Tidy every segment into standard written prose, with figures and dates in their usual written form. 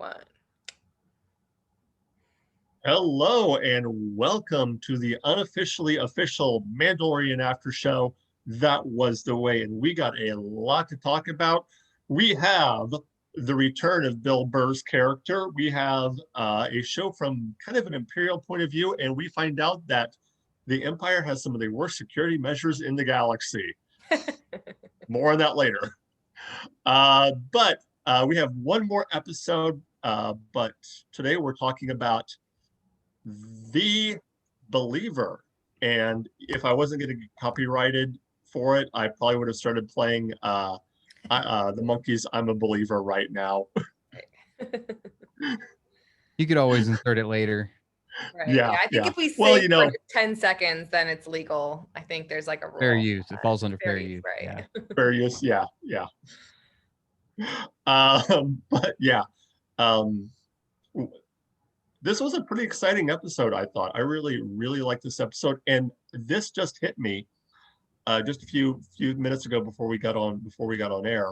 One. Hello and welcome to the unofficially official Mandalorian after show. That was the way, and we got a lot to talk about. We have the return of Bill Burr's character. We have a show from kind of an imperial point of view, and we find out that the Empire has some of the worst security measures in the galaxy. More on that later. But we have one more episode, but today we're talking about The Believer. And if I wasn't going to get copyrighted for it, I probably would have started playing the Monkees' I'm a Believer right now. You could always insert it later. Right. Yeah, I think yeah. if we say Well, you know, like 10 seconds, then it's legal. I think there's like a rule. Fair use. It falls under fair use. Right. Yeah. fair use. Yeah, yeah. But yeah, um, this was a pretty exciting episode, I thought. I really, really liked this episode. And this just hit me just a few minutes ago before we got on air.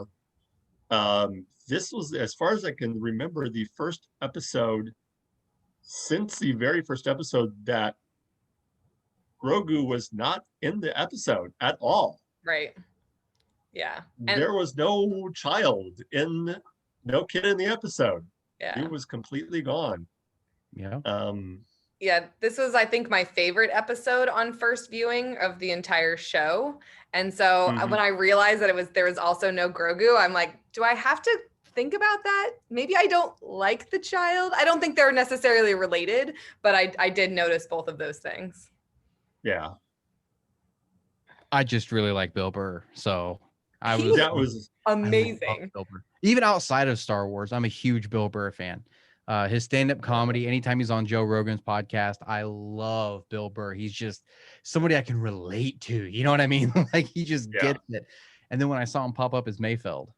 This was, as far as I can remember, the first episode since the very first episode that Grogu was not in the episode at all. Right. Yeah. And there was no kid in the episode. yeah. He was completely gone. Yeah. Yeah, this was, I think, my favorite episode on first viewing of the entire show. And so when I realized that there was also no Grogu, I'm like, do I have to think about that? Maybe I don't like the child. I don't think they're necessarily related, but I did notice both of those things. Yeah. I just really like Bill Burr. So that was amazing. Bill Burr. Even outside of Star Wars, I'm a huge Bill Burr fan. His stand-up comedy, anytime he's on Joe Rogan's podcast, I love Bill Burr. He's just somebody I can relate to. You know what I mean? Like he just gets it. And then when I saw him pop up as Mayfeld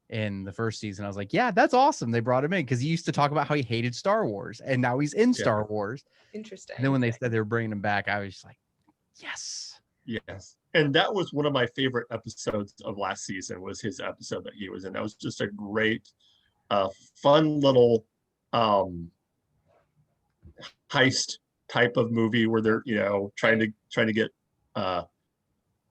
in the first season, I was like, yeah, that's awesome. They brought him in because he used to talk about how he hated Star Wars, and now he's in Star Wars. Interesting. And then when they said they were bringing him back, I was just like, yes. Yes. And that was one of my favorite episodes of last season, was his episode that he was in. That was just a great, fun little heist type of movie where they're, trying to get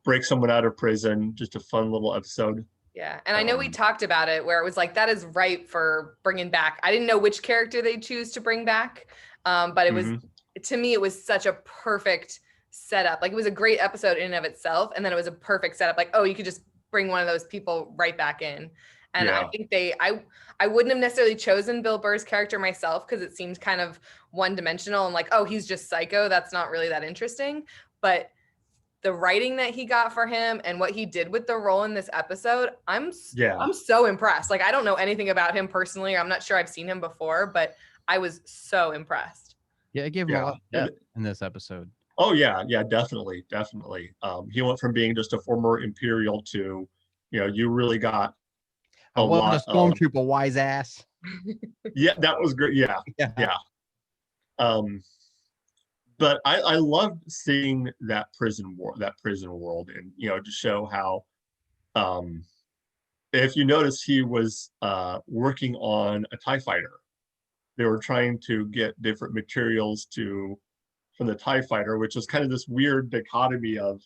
break someone out of prison. Just a fun little episode. Yeah. And I know we talked about it where it was like, that is ripe for bringing back. I didn't know which character they choose to bring back. But it was, to me, it was such a perfect setup. Like it was a great episode in and of itself. And then it was a perfect setup. Like, oh, you could just bring one of those people right back in. And I think I wouldn't have necessarily chosen Bill Burr's character myself because it seemed kind of one-dimensional and like, oh, he's just psycho. That's not really that interesting. But the writing that he got for him and what he did with the role in this episode, I'm so impressed. Like, I don't know anything about him personally. I'm not sure I've seen him before, but I was so impressed. Yeah, it gave him a lot of depth in this episode. Oh, yeah, definitely. He went from being just a former Imperial to, you really got a stormtrooper, wise ass. Yeah, that was great. Yeah. But I loved seeing that prison world, and to show how, if you notice, he was working on a TIE fighter. They were trying to get different materials from the TIE fighter, which was kind of this weird dichotomy of,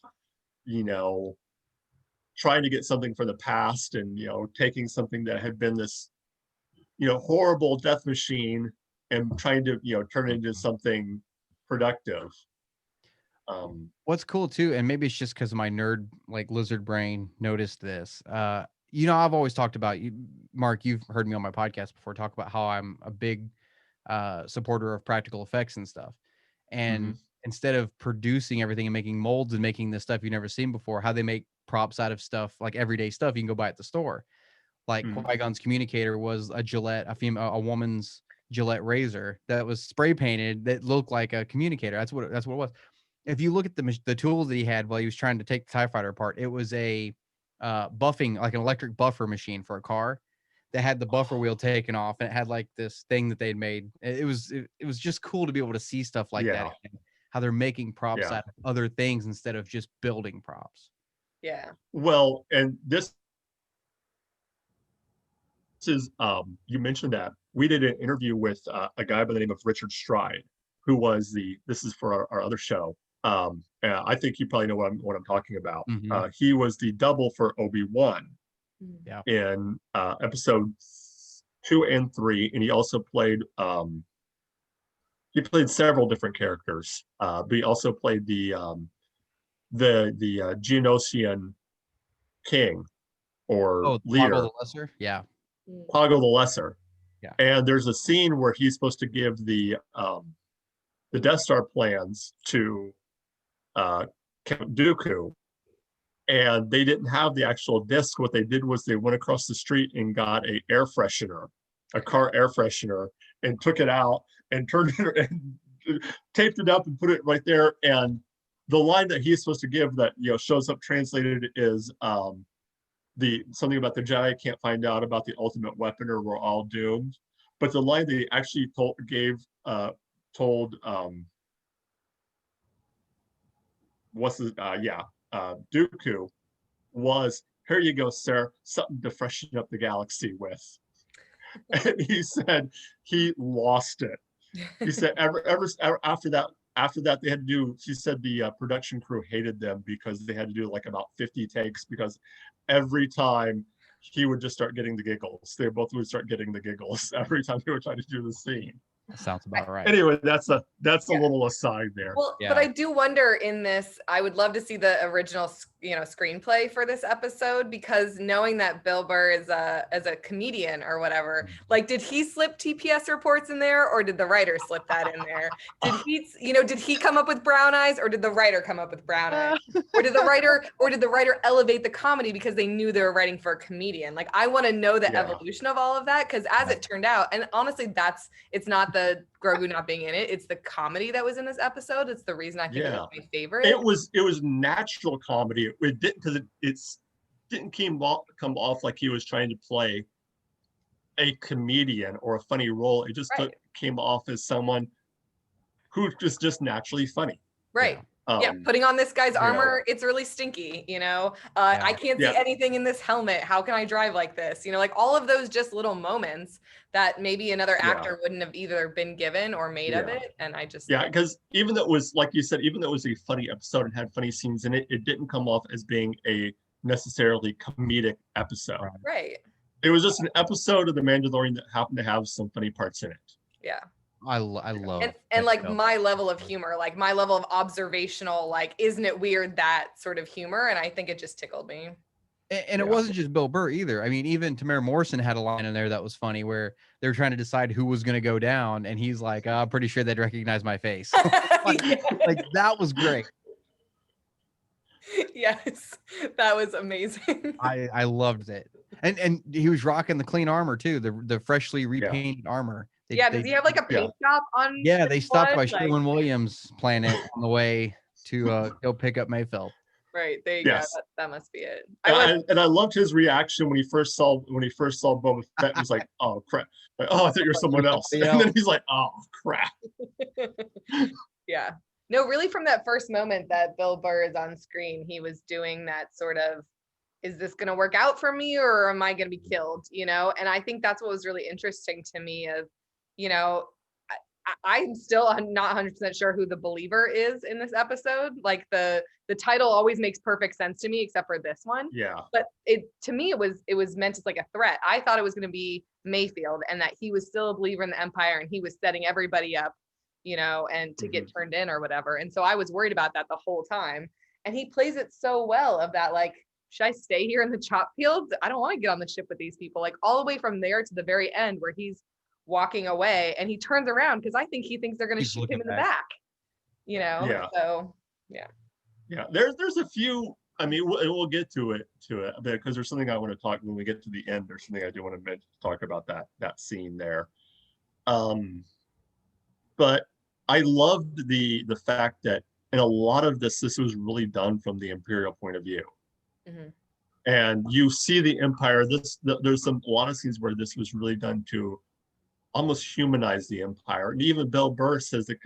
trying to get something from the past and, taking something that had been this, horrible death machine and trying to, turn it into something productive. What's cool too, and maybe it's just because of my nerd, like lizard brain, noticed this. I've always talked about you, Mark, you've heard me on my podcast before talk about how I'm a big supporter of practical effects and stuff. And instead of producing everything and making molds and making this stuff you've never seen before, how they make props out of stuff, like everyday stuff you can go buy at the store. Like Qui-Gon's communicator was a Gillette, a woman's Gillette razor that was spray painted that looked like a communicator. That's what it was. If you look at the tools that he had while he was trying to take the TIE fighter apart, it was a buffing, like an electric buffer machine for a car that had the buffer wheel taken off, and it had like this thing that they'd made. It was just cool to be able to see stuff like that, how they're making props out of other things instead of just building props. Yeah. Well, and this is you mentioned that we did an interview with a guy by the name of Richard Stride, who was this is for our other show. I think you probably know what I'm talking about. He was the double for Obi-Wan in episodes 2 and 3, and he also played several different characters, but he also played the Geonosian king or leader, Poggle the Lesser. Poggle the Lesser. Yeah. And there's a scene where he's supposed to give the Death Star plans to Count Dooku, and they didn't have the actual disc. What they did was they went across the street and got a car air freshener, and took it out and turned it and taped it up and put it right there. And the line that he's supposed to give that shows up translated is something about the Jedi can't find out about the ultimate weapon or we're all doomed. But the line that he actually told Dooku was, "Here you go, sir, something to freshen up the galaxy with." And he said he lost it. He said ever after that they had to do, he said the production crew hated them because they had to do like about 50 takes, because every time he would just start getting the giggles. They both would start getting the giggles every time they were trying to do the scene. That sounds about right. Anyway, that's a little aside there. Well, but I do wonder in this, I would love to see the original, screenplay for this episode, because knowing that Bill Burr is as a comedian or whatever, like, did he slip TPS reports in there, or did the writer slip that in there? Did he come up with brown eyes, or did the writer come up with brown eyes? Or did the writer elevate the comedy because they knew they were writing for a comedian? Like, I want to know the evolution of all of that, because as it turned out, and honestly, it's not the Grogu not being in it, it's the comedy that was in this episode. It's the reason I think it was my favorite. It was natural comedy. It didn't, because it didn't come off like he was trying to play a comedian or a funny role. It just came off as someone who was just naturally funny. Right. Putting on this guy's armor, it's really stinky, I can't see anything in this helmet. How can I drive like this? Like all of those just little moments that maybe another actor wouldn't have either been given or made of it. And I just because even though it was, like you said, even though it was a funny episode and had funny scenes in it, it didn't come off as being a necessarily comedic episode. Right. It was just an episode of The Mandalorian that happened to have some funny parts in it. Yeah. I love and like my level of humor, like my level of observational, like, isn't it weird, that sort of humor, and I think it just tickled me. And it wasn't just Bill Burr either. I mean, even Tamara Morrison had a line in there that was funny, where they were trying to decide who was going to go down, and he's like, "I'm pretty sure they'd recognize my face." like that was great. Yes, that was amazing. I loved it, and he was rocking the clean armor too, the freshly repainted armor. Does he have like a paint shop on? Yeah, they stopped by Sherwin-Williams planet on the way to go pick up Mayfeld. Right, there you go. That must be it. And I loved his reaction when he first saw Boba Fett. He was like, "Oh crap! Like, oh, I thought you were someone else." And then he's like, "Oh crap!" Yeah. No, really, from that first moment that Bill Burr is on screen, he was doing that sort of, is this going to work out for me, or am I going to be killed? And I think that's what was really interesting to me. I'm still not 100% sure who the believer is in this episode. Like the title always makes perfect sense to me, except for this one. Yeah. But to me, it was meant as like a threat. I thought it was going to be Mayfield, and that he was still a believer in the Empire, and he was setting everybody up, and to get turned in or whatever. And so I was worried about that the whole time. And he plays it so well, of that, like, should I stay here in the chop fields? I don't want to get on the ship with these people. Like, all the way from there to the very end where he's walking away and he turns around because I think he thinks they're going to shoot him in the back. So there's a few, I mean, we'll get to it because there's something I want to talk when we get to the end. There's something I do want to talk about that scene there. But I loved the fact that in a lot of this was really done from the Imperial point of view. And you see the Empire, there's a lot of scenes where this was really done to almost humanize the Empire. And even Bill Burr says that,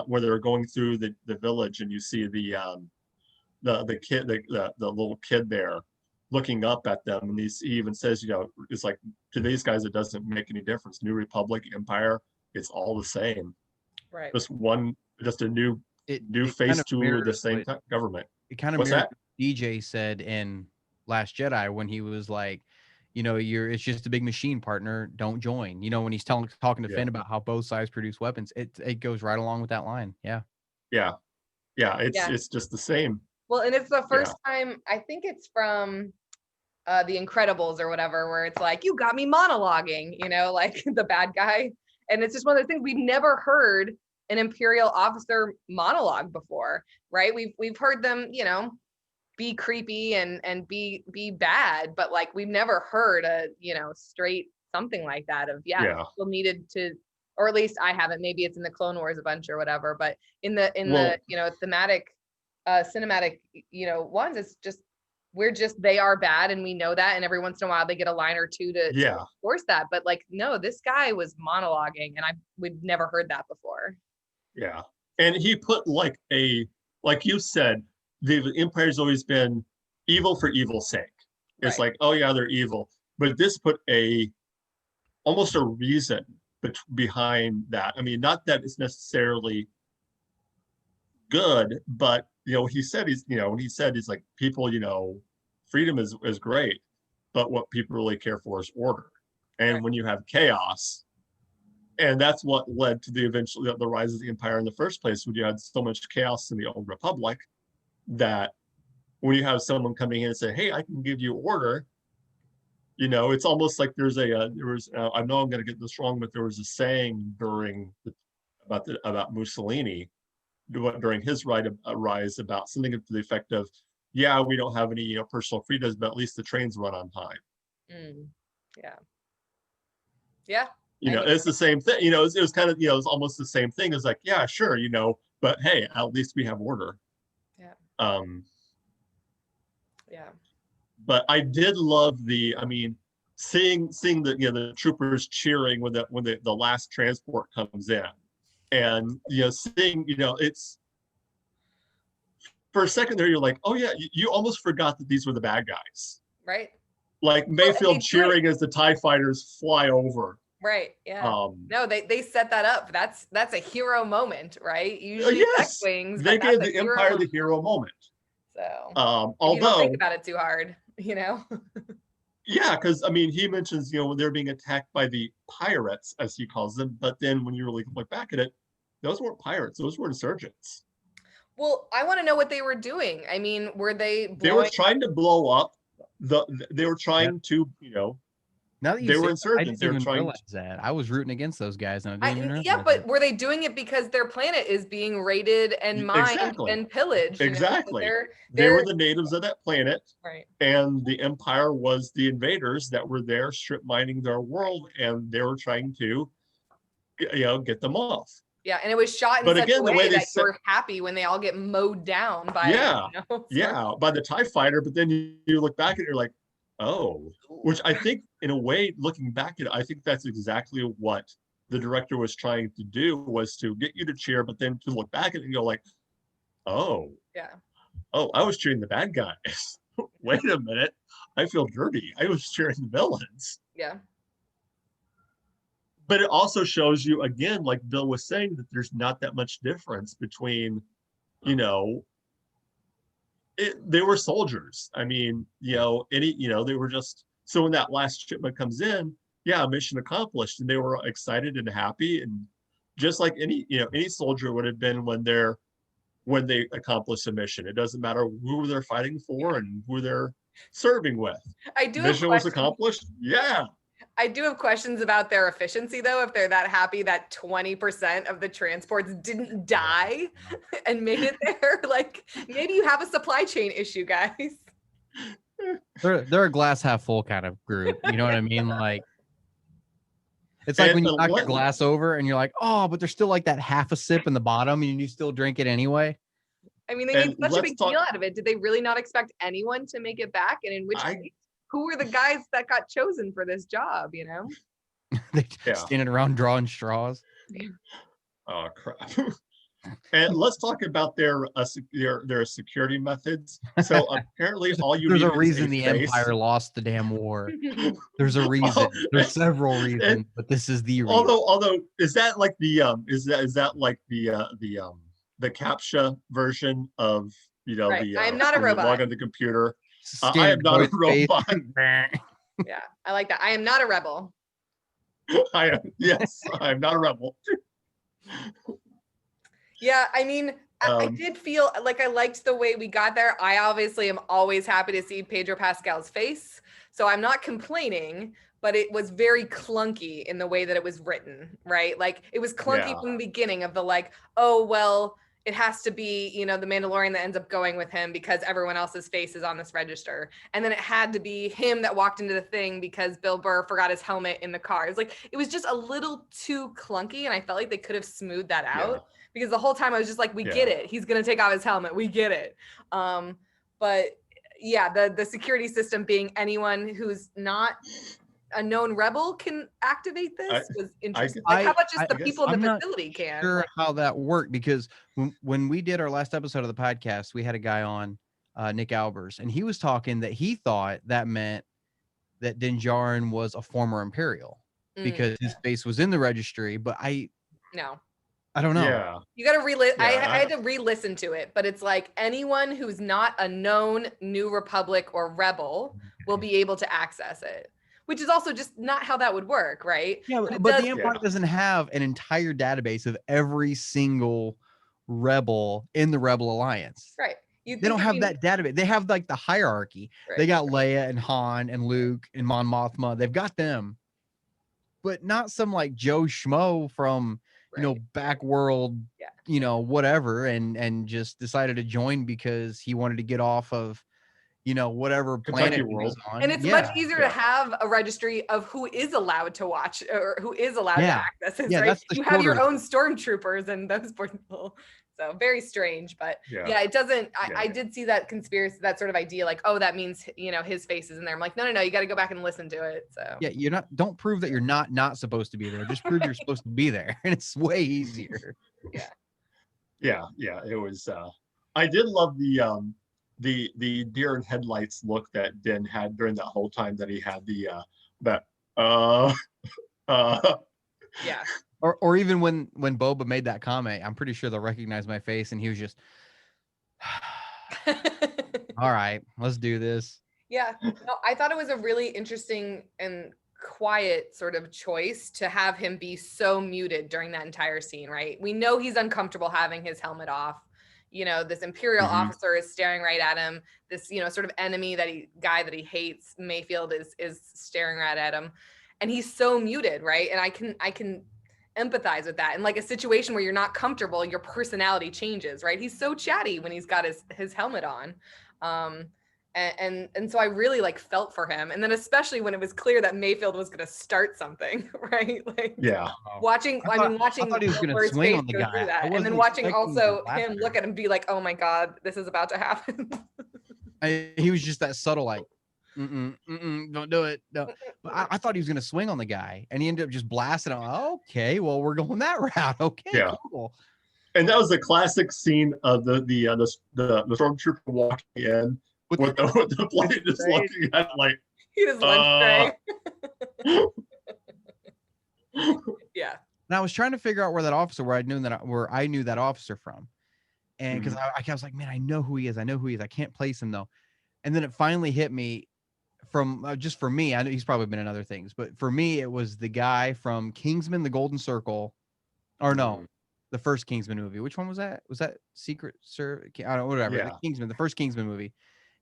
where they're going through the village, and you see the kid, the little kid there, looking up at them, and he even says, it's like, to these guys it doesn't make any difference. New Republic, Empire, it's all the same. Right. Just a new face to the same government. It kind of mirrors what DJ said in Last Jedi when he was like, it's just a big machine, partner. Don't join. When he's talking to Finn about how both sides produce weapons, it goes right along with that line. Yeah. Yeah. It's just the same. Well, and it's the first time, I think it's from The Incredibles or whatever, where it's like, you got me monologuing, like the bad guy. And it's just one of those things we've never heard an Imperial officer monologue before, right? We've heard them, be creepy and be bad, but like we've never heard a straight something like that of people needed to, or at least I haven't. Maybe it's in the Clone Wars a bunch or whatever, but in the thematic cinematic ones, it's just they are bad and we know that, and every once in a while they get a line or two to force that, but like no, this guy was monologuing and we've never heard that before. Yeah. And he put like you said, the Empire's always been evil for evil's sake. It's like, oh yeah, they're evil. But this put almost a reason behind that. I mean, not that it's necessarily good, but he said he's like, people, freedom is great, but what people really care for is order. And when you have chaos, and that's what led to the rise of the Empire in the first place, when you had so much chaos in the Old Republic, that when you have someone coming in and say, hey, I can give you order, it's almost like I know I'm going to get this wrong, but there was a saying about Mussolini during his rise about something to the effect of, we don't have any personal freedoms, but at least the trains run on time. It's the same thing. It was kind of, it was almost the same thing. It's like, yeah, sure, but hey, at least we have order. But I did love seeing the troopers cheering when the last transport comes in, and seeing it's, for a second there, you're like, oh yeah, you almost forgot that these were the bad guys, right? Like Mayfield cheering as the TIE fighters fly over. Right. Yeah. No, they set that up. That's a hero moment, right? Usually X-Wings, they gave the Empire the hero moment. So although you don't think about it too hard, Yeah, because he mentions, when they're being attacked by the pirates, as he calls them, but then when you really look back at it, those weren't pirates, those were insurgents. Well, I want to know what they were doing. I mean, were they were trying to blow up they were trying to, now that they were insurgents. I didn't even realize that. I was rooting against those guys, and I didn't even realize but were they doing it because their planet is being raided and mined and pillaged? Exactly. They were the natives of that planet, right? And the Empire was the invaders that were there strip mining their world, and they were trying to, get them off. Yeah, and it was shot in such a way that you were happy when they all get mowed down by by the TIE fighter. But then you look back and you're like, oh, which I think, in a way, looking back at it, I think that's exactly what the director was trying to do, was to get you to cheer, but then to look back at it and go like, oh, I was cheering the bad guys. Wait a minute, I feel dirty. I was cheering the villains. Yeah. But it also shows you, again, like Bill was saying, that there's not that much difference between, they were soldiers. I mean, they were just, so when that last shipment comes in, mission accomplished, and they were excited and happy, and just like any soldier would have been when they accomplish a mission. It doesn't matter who they're fighting for and who they're serving with. Mission was accomplished. Yeah. I do have questions about their efficiency, though, if they're that happy that 20% of the transports didn't die and made it there. Like, maybe you have a supply chain issue, guys. They're a glass half full kind of group. You know what I mean? Like, it's like when you knock your glass over and you're like, oh, but there's still like that half a sip in the bottom and you still drink it anyway. I mean, they made such a big deal out of it. Did they really not expect anyone to make it back? And in which case? Who were the guys that got chosen for this job, They standing around drawing straws. Oh, crap. And let's talk about their security methods. So apparently, all you There's need a reason the face. Empire lost the damn war. There's a reason. There's several reasons, but this is the reason. Although, is that like the is that like the CAPTCHA version of Right. the I am not a when you robot. log on the computer? I Scared am not a voice robot. Yeah, I like that. I am not a rebel. Yes, I'm not a rebel. Yeah, I mean, I did feel like I liked the way we got there. I obviously am always happy to see Pedro Pascal's face, so I'm not complaining, but it was very clunky in the way that it was written, right? Like it was clunky from the beginning of the like, oh, well, it has to be, the Mandalorian that ends up going with him because everyone else's face is on this register. And then it had to be him that walked into the thing because Bill Burr forgot his helmet in the car. It's like, it was just a little too clunky. And I felt like they could have smoothed that out because the whole time I was just like, we get it. He's going to take off his helmet. We get it. But yeah, the security system being anyone who's not a known rebel can activate this was interesting. Like, how about just the people in the facility can? Sure, how that worked, because when we did our last episode of the podcast, we had a guy on, Nick Albers, and he was talking that he thought that meant that Din Djarin was a former Imperial because his face was in the registry. But I don't know. Yeah. You got to I had to re-listen to it, but it's like anyone who's not a known New Republic or rebel will be able to access it. Which is also just not how that would work, right? Yeah, but the Empire doesn't have an entire database of every single rebel in the Rebel Alliance. Right. They don't have that database. They have like the hierarchy. Right. They got Leia and Han and Luke and Mon Mothma. They've got them, but not some like Joe Schmo from back world, whatever, and just decided to join because he wanted to get off of whatever planet he was on. And it's much easier to have a registry of who is allowed to watch or who is allowed to access it, right? You have your own stormtroopers and those people. So very strange, but it doesn't, I did see that conspiracy, that sort of idea, like, oh, that means, his face is in there. I'm like, no, you got to go back and listen to it. So yeah, don't prove that you're not supposed to be there. Just prove you're supposed to be there. And it's way easier. Yeah. It was, I did love the deer in headlights look that Din had during that whole time that he had Or even when Boba made that comment, I'm pretty sure they'll recognize my face, and he was just all right, let's do this. Yeah, no, I thought it was a really interesting and quiet sort of choice to have him be so muted during that entire scene, right? We know he's uncomfortable having his helmet off. This Imperial officer is staring right at him. This, sort of enemy guy that he hates, Mayfield, is staring right at him. And he's so muted, right? And I can empathize with that. In like a situation where you're not comfortable, your personality changes, right? He's so chatty when he's got his helmet on. And so I really like felt for him. And then especially when it was clear that Mayfield was going to start something, right? Like watching I thought he was going to swing on the guy. And then watching also him look at him be like, oh my God, this is about to happen. He was just that subtle, like, don't do it. No. But I thought he was going to swing on the guy, and he ended up just blasting him. Okay, well, we're going that route. Okay, cool. And that was the classic scene of the stormtrooper walking in with the plane just looking at like he just lunch tray. Yeah. And I was trying to figure out where I knew that officer from, and because I was like, man, I know who he is. I can't place him though. And then it finally hit me from just for me. I know he's probably been in other things, but for me, it was the guy from Kingsman: The Golden Circle, or no, the first Kingsman movie. Which one was that? Was that Secret Sir? I don't know, whatever. Yeah. The first Kingsman movie.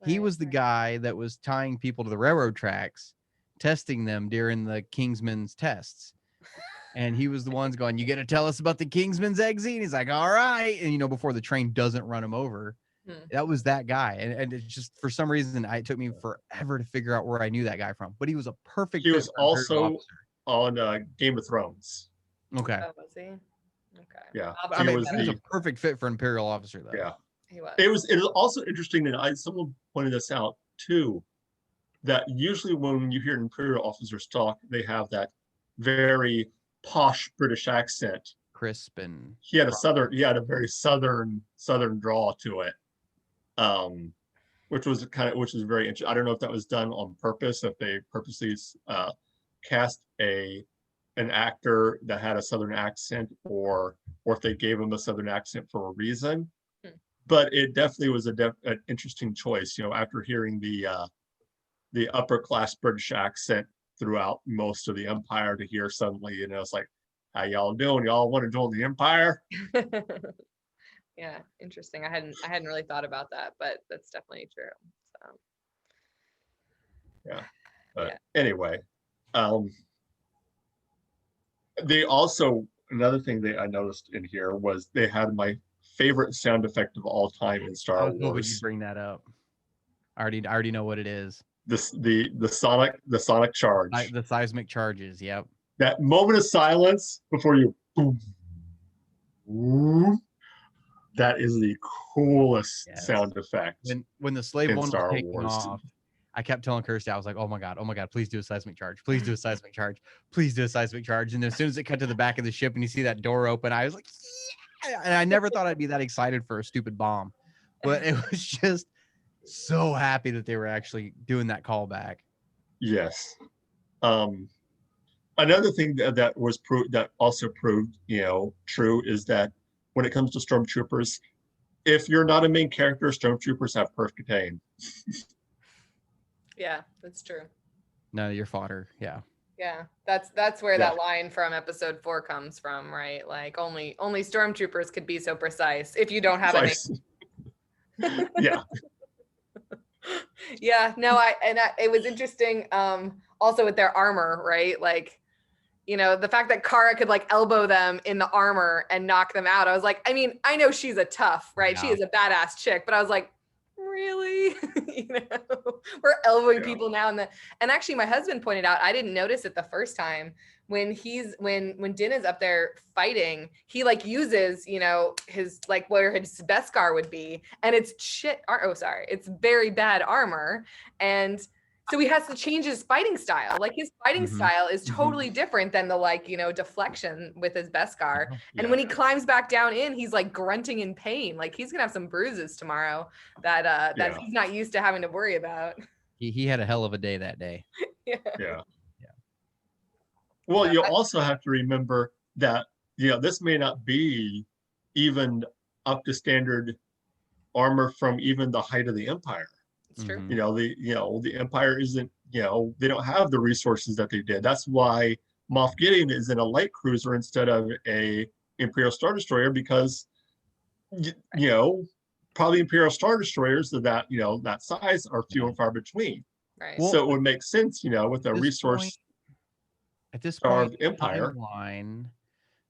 He was the guy that was tying people to the railroad tracks, testing them during the Kingsman's tests. And he was the ones going, you got to tell us about the Kingsman's exit. And he's like, all right. And, before the train doesn't run him over, that was that guy. And it's just, for some reason, it took me forever to figure out where I knew that guy from. But he was a perfect He was also on Game of Thrones. Okay. Oh, was he? Okay. Yeah. He was a perfect fit for Imperial officer, though. Yeah. He was. It was also interesting that someone pointed this out too, that usually when you hear Imperial officers talk, they have that very posh British accent. crisp and he had a very southern drawl to it. Which was very interesting. I don't know if that was done on purpose, if they purposely cast an actor that had a southern accent, or if they gave him a southern accent for a reason. But it definitely was an interesting choice, after hearing the upper class British accent throughout most of the Empire, to hear suddenly, it's like, how y'all doing? Y'all want to join the Empire? Yeah, interesting. I hadn't really thought about that, but that's definitely true. So yeah. But anyway, they also, another thing I noticed in here was they had my favorite sound effect of all time in Star Wars. Hoping you bring that up. I already know what it is. The sonic charge. The seismic charges. Yep. That moment of silence before you boom, boom, that is the coolest sound effect. When the slave one was taking off, I kept telling Kirsty, I was like, oh my god, please do a seismic charge. Please do a seismic charge. Please do a seismic charge. And as soon as it cut to the back of the ship and you see that door open, I was like, yeah! And I never thought I'd be that excited for a stupid bomb. But it was just so happy that they were actually doing that callback. Yes. Another thing that also proved, true, is that when it comes to stormtroopers, if you're not a main character, stormtroopers have perfect aim. Yeah, that's true. No, you're fodder. Yeah. Yeah, that's where that line from episode 4 comes from, right? Like only stormtroopers could be so precise if you don't have a name. Yeah. Yeah, no, it was interesting. Also with their armor, right? Like, the fact that Kara could like elbow them in the armor and knock them out. I was like, I mean, I know she's a tough, right? Yeah. She is a badass chick, but I was like, really? We're elbowing people now. And actually my husband pointed out, I didn't notice it the first time, when Din is up there fighting, he like uses, his like where his Beskar would be, and it's it's very bad armor. And so he has to change his fighting style. Like his fighting style is totally different than the deflection with his Beskar. Yeah. And when he climbs back down in, he's like grunting in pain. Like he's gonna have some bruises tomorrow that he's not used to having to worry about. He had a hell of a day that day. Yeah. Well, you also have to remember that this may not be even up to standard armor from even the height of the Empire. It's true. The Empire isn't, they don't have the resources that they did. That's why Moff Gideon is in a light cruiser instead of a Imperial Star Destroyer, because probably Imperial Star Destroyers of that size are few and far between. Right. So it would make sense, with a resource at this point, Empire timeline,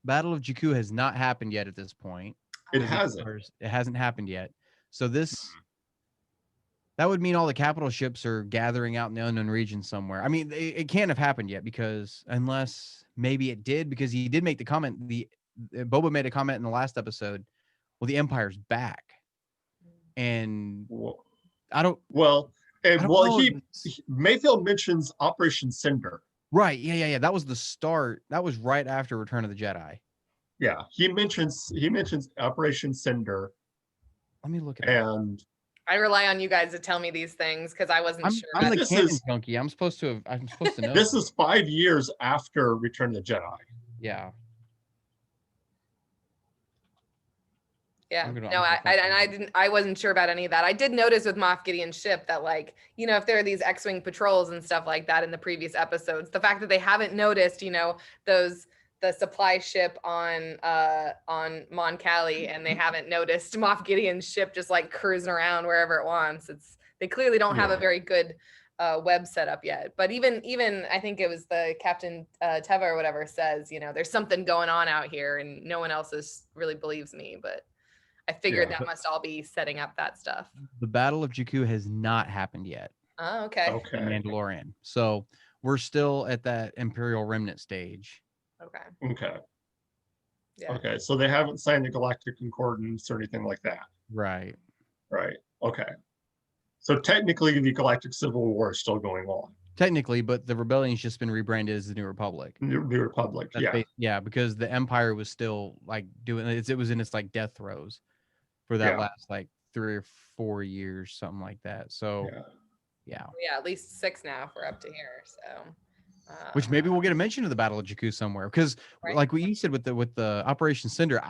Battle of Jakku has not happened yet. At this point, it hasn't. It hasn't happened yet. So that would mean all the capital ships are gathering out in the unknown region somewhere. I mean, it can't have happened yet, because unless maybe it did, because he did make the comment. Boba made a comment in the last episode. Well, the Empire's back, and I don't. Well, Mayfield mentions Operation Cinder. Right. Yeah. That was the start. That was right after Return of the Jedi. Yeah, he mentions Operation Cinder. Let me look at it. I rely on you guys to tell me these things because I wasn't sure. I'm the canon junkie. I'm supposed to know. This is 5 years after Return of the Jedi. Yeah. Yeah. I wasn't sure about any of that. I did notice with Moff Gideon's ship that, like, if there are these X-Wing patrols and stuff like that in the previous episodes, the fact that they haven't noticed, the supply ship on Mon Cali, and they haven't noticed Moff Gideon's ship just like cruising around wherever it wants. They clearly don't have a very good web setup yet. But even I think it was the Captain Teva or whatever says, there's something going on out here, and no one else really believes me. But I figured that must all be setting up that stuff. The Battle of Jakku has not happened yet. Oh, okay. In Mandalorian. So we're still at that Imperial Remnant stage. Okay. Yeah. Okay. So they haven't signed the Galactic Concordance or anything like that. Right. Okay. So technically the Galactic Civil War is still going on. Technically, but the rebellion's just been rebranded as the New Republic. New Republic. Yeah, because the Empire was still like doing it was in its like death throes for that last like 3 or 4 years, something like that. So yeah. At least 6 now if we're up to here. So which maybe we'll get a mention of the Battle of Jakku somewhere, because like what you said with the Operation Cinder,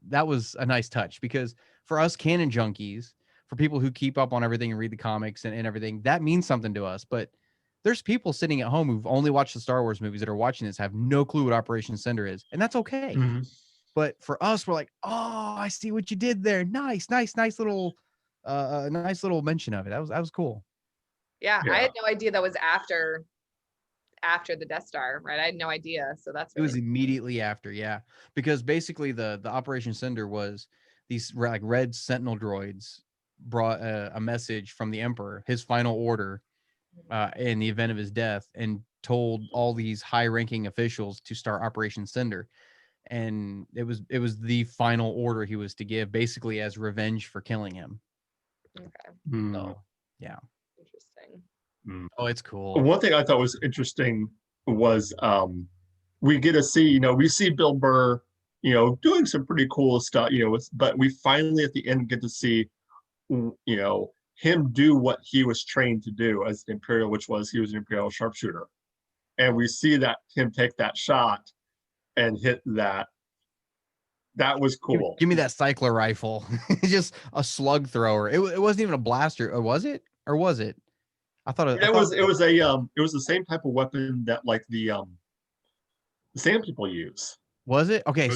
that was a nice touch, because for us canon junkies, for people who keep up on everything and read the comics and everything, that means something to us. But there's people sitting at home who've only watched the Star Wars movies that are watching this, have no clue what Operation Cinder is, and that's okay. Mm-hmm. But for us, we're like, oh, I see what you did there. Nice little mention of it. That was cool. Yeah, I had no idea that was after the Death Star, right? I had no idea. So it was immediately after, because basically the Operation Cinder was these like red Sentinel droids brought a message from the Emperor, his final order, in the event of his death, and told all these high-ranking officials to start Operation Cinder. And it was the final order he was to give, basically as revenge for killing him. Okay. So, yeah. Interesting. Oh, it's cool. One thing I thought was interesting was we get to see, we see Bill Burr, doing some pretty cool stuff, but we finally at the end get to see, him do what he was trained to do as an Imperial, which was he was an Imperial sharpshooter. And we see that him take that shot and hit that. That was cool. Give me that cycler rifle. Just a slug thrower. It wasn't even a blaster. Or was it? I thought it was the same type of weapon that like the Sand people use. Was it? Okay,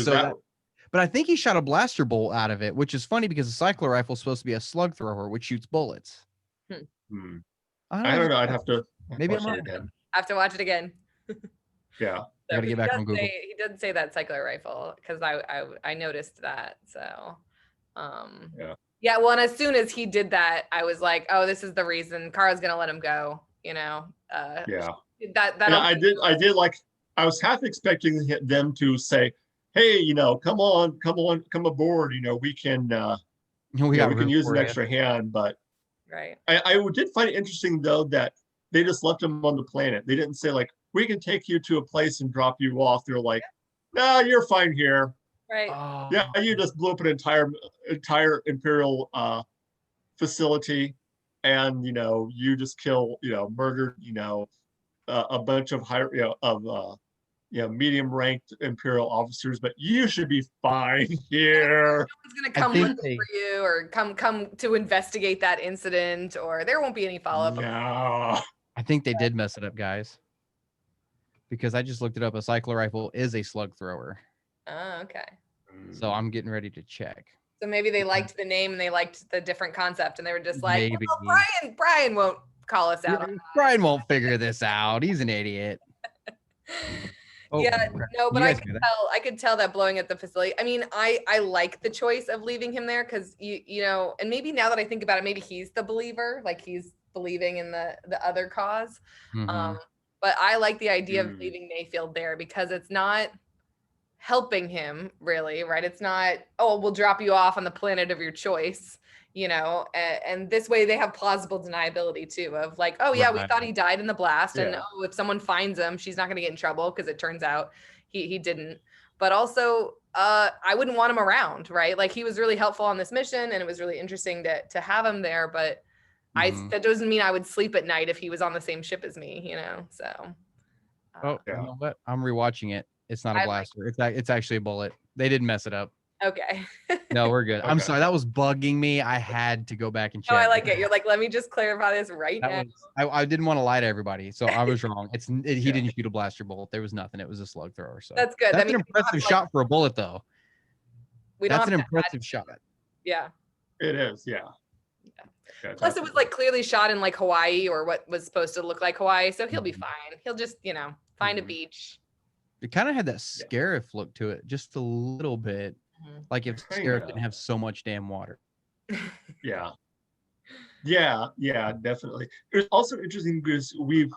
but I think he shot a blaster bolt out of it, which is funny because a cycler rifle is supposed to be a slug thrower, which shoots bullets. I don't know. I'd have to maybe watch it again. I have to watch it again. Yeah. I gotta get back on Google. He did say that cycler rifle, because I noticed that. So yeah, well, and as soon as he did that, I was like, oh, this is the reason Kara's gonna let him go, I did like, I was half expecting them to say, hey, come aboard, we can we can use an extra hand. But I did find it interesting though that they just left him on the planet. They didn't say like, we can take you to a place and drop you off. They're like, no, you're fine here. Right. Yeah, you just blew up an entire Imperial facility, and you just murdered a bunch of medium ranked Imperial officers, but you should be fine here. No one's gonna come looking for you or come to investigate that incident, or there won't be any follow-up. No. I think they did mess it up, guys. Because I just looked it up. A cycler rifle is a slug thrower. Oh, okay. So I'm getting ready to check. So maybe they liked the name and they liked the different concept, and they were just like, maybe. Well, Brian won't call us out. Brian won't figure this out. He's an idiot. But I could tell that blowing at the facility. I mean, I like the choice of leaving him there because and maybe now that I think about it, maybe he's the believer, like he's believing in the other cause. Mm-hmm. But I like the idea of leaving Mayfield there because it's not helping him really, right? It's not, oh, we'll drop you off on the planet of your choice, and this way they have plausible deniability too of like, oh yeah, we thought he died in the blast, and if someone finds him, she's not going to get in trouble because it turns out he didn't. But also I wouldn't want him around, right? Like he was really helpful on this mission and it was really interesting to have him there, but that doesn't mean I would sleep at night if he was on the same ship as me, so. You know what? I'm rewatching it. It's not a blaster. It's actually a bullet. They didn't mess it up. Okay. No, we're good. I'm sorry. That was bugging me. I had to go back and check. Oh, I like it. You're like, let me just clarify this right now. I didn't want to lie to everybody, so I was wrong. He didn't shoot a blaster bolt. There was nothing. It was a slug thrower. So that's good. That's an impressive shot for a bullet, though. That's an impressive shot. Yeah. It is. Yeah. Plus, it was like clearly shot in like Hawaii or what was supposed to look like Hawaii, so he'll be fine. He'll just, find a beach. It kind of had that Scarif look to it, just a little bit, like if Scarif didn't have so much damn water. Yeah, definitely. It's also interesting because we've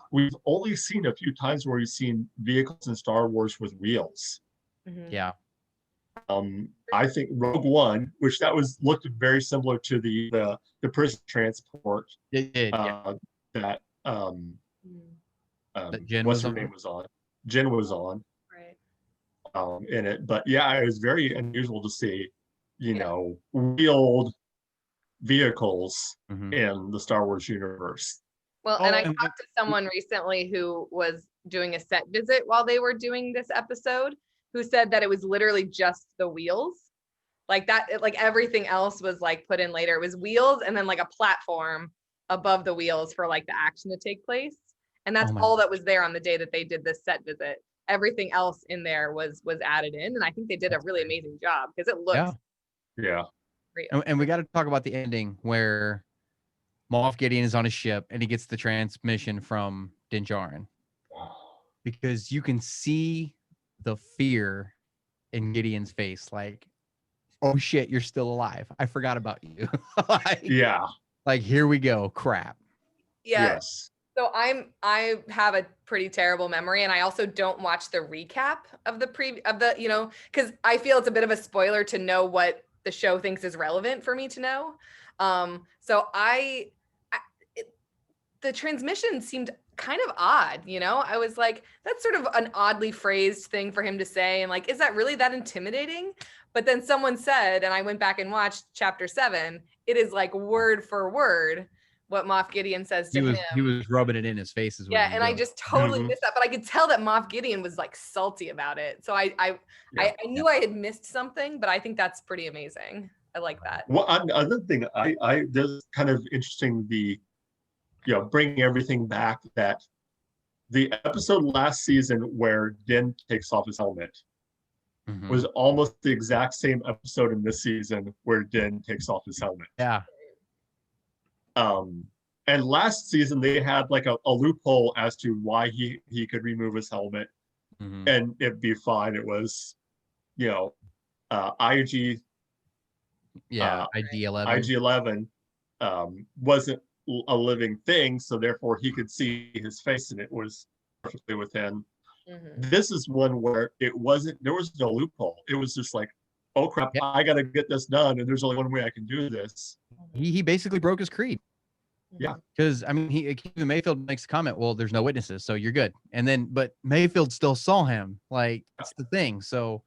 only seen a few times where we've seen vehicles in Star Wars with wheels. Yeah. I think Rogue One, which looked very similar to the prison transport. It did. That Jen what's was her on? name was on. Jen was on Right. in it. But yeah, it was very unusual to see, Yeah. wheeled vehicles Mhm. in the Star Wars universe. Well, and I and talked to someone recently who was doing a set visit while they were doing this episode, who said that it was literally just the wheels. Like that, like everything else was like put in later. It was wheels and then like a platform above the wheels for like the action to take place. And that's Oh my all that was there on the day that they did this set visit. Everything else in there was added in. And I think they did a really amazing job because it looks Yeah. real. and we got to talk about the ending where Moff Gideon is on a ship and he gets the transmission from Din Djarin, because you can see the fear in Gideon's face, like, oh shit, you're still alive. I forgot about you. Yeah. Like, here we go. Crap. Yeah. Yes. So I have a pretty terrible memory, and I also don't watch the recap of the because I feel it's a bit of a spoiler to know what the show thinks is relevant for me to know. So the transmission seemed kind of odd, I was like, that's sort of an oddly phrased thing for him to say, and like, is that really that intimidating? But then someone said, and I went back and watched chapter 7, it is like word for word what Moff Gideon says to him. He was rubbing it in his face is what Yeah, he was and I doing. just totally missed that, but I could tell that Moff Gideon was like salty about it. So I knew I had missed something, but I think that's pretty amazing. I like that. Well, another thing, I this kind of interesting, bringing everything back, that the episode last season where Din takes off his helmet was almost the exact same episode in this season where Din takes off his helmet. Yeah. And last season they had like a loophole as to why he could remove his helmet and it'd be fine. It was, IG IG-11 wasn't a living thing, so therefore he could see his face and it was perfectly within. This is one where there was no loophole. It was just like, oh crap, I gotta get this done, and there's only one way I can do this. He basically broke his creed. Yeah. Because I mean, even Mayfield makes a comment, well, there's no witnesses, so you're good. And then, but Mayfield still saw him. Like, that's the thing. So,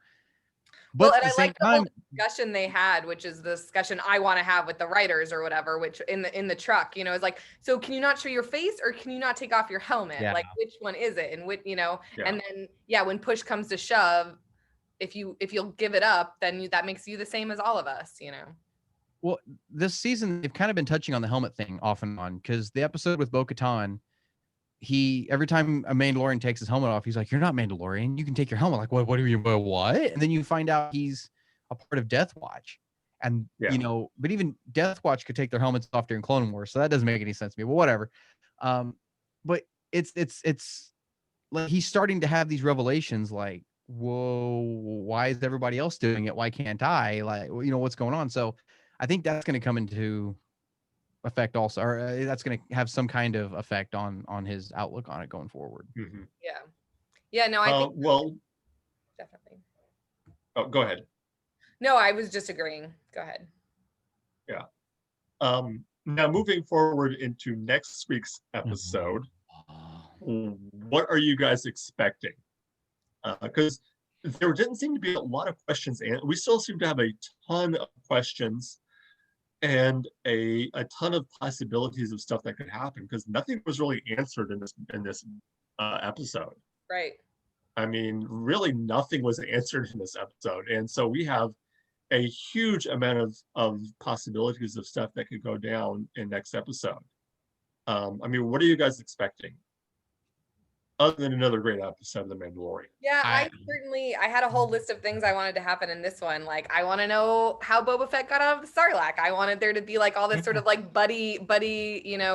but and I like the whole discussion they had, which is the discussion I want to have with the writers or whatever, which in the truck, is like, so can you not show your face or can you not take off your helmet? Yeah. Like, which one is it? And which, and then, when push comes to shove, if you'll give it up, then that makes you the same as all of us, Well, this season, they've kind of been touching on the helmet thing off and on, because the episode with Bo-Katan, every time a Mandalorian takes his helmet off, he's like, you're not Mandalorian. You can take your helmet. Like, what do you, what? And then you find out he's a part of Death Watch. And, but even Death Watch could take their helmets off during Clone Wars. So that doesn't make any sense to me, but whatever. But it's like, he's starting to have these revelations like, whoa, why is everybody else doing it? Why can't I? Like, what's going on? So I think that's going to come into effect also, or that's going to have some kind of effect on his outlook on it going forward. No, I think definitely. Oh, go ahead. No, I was just agreeing. Go ahead. Yeah. Now moving forward into next week's episode, what are you guys expecting? Because there didn't seem to be a lot of questions, and we still seem to have a ton of questions and a ton of possibilities of stuff that could happen, because nothing was really answered in this episode. Right. I mean, really nothing was answered in this episode, and so we have a huge amount of possibilities of stuff that could go down in next episode. I mean, what are you guys expecting, other than another great episode of The Mandalorian? Yeah, I had a whole list of things I wanted to happen in this one. Like, I want to know how Boba Fett got out of the Sarlacc. I wanted there to be like all this sort of like buddy,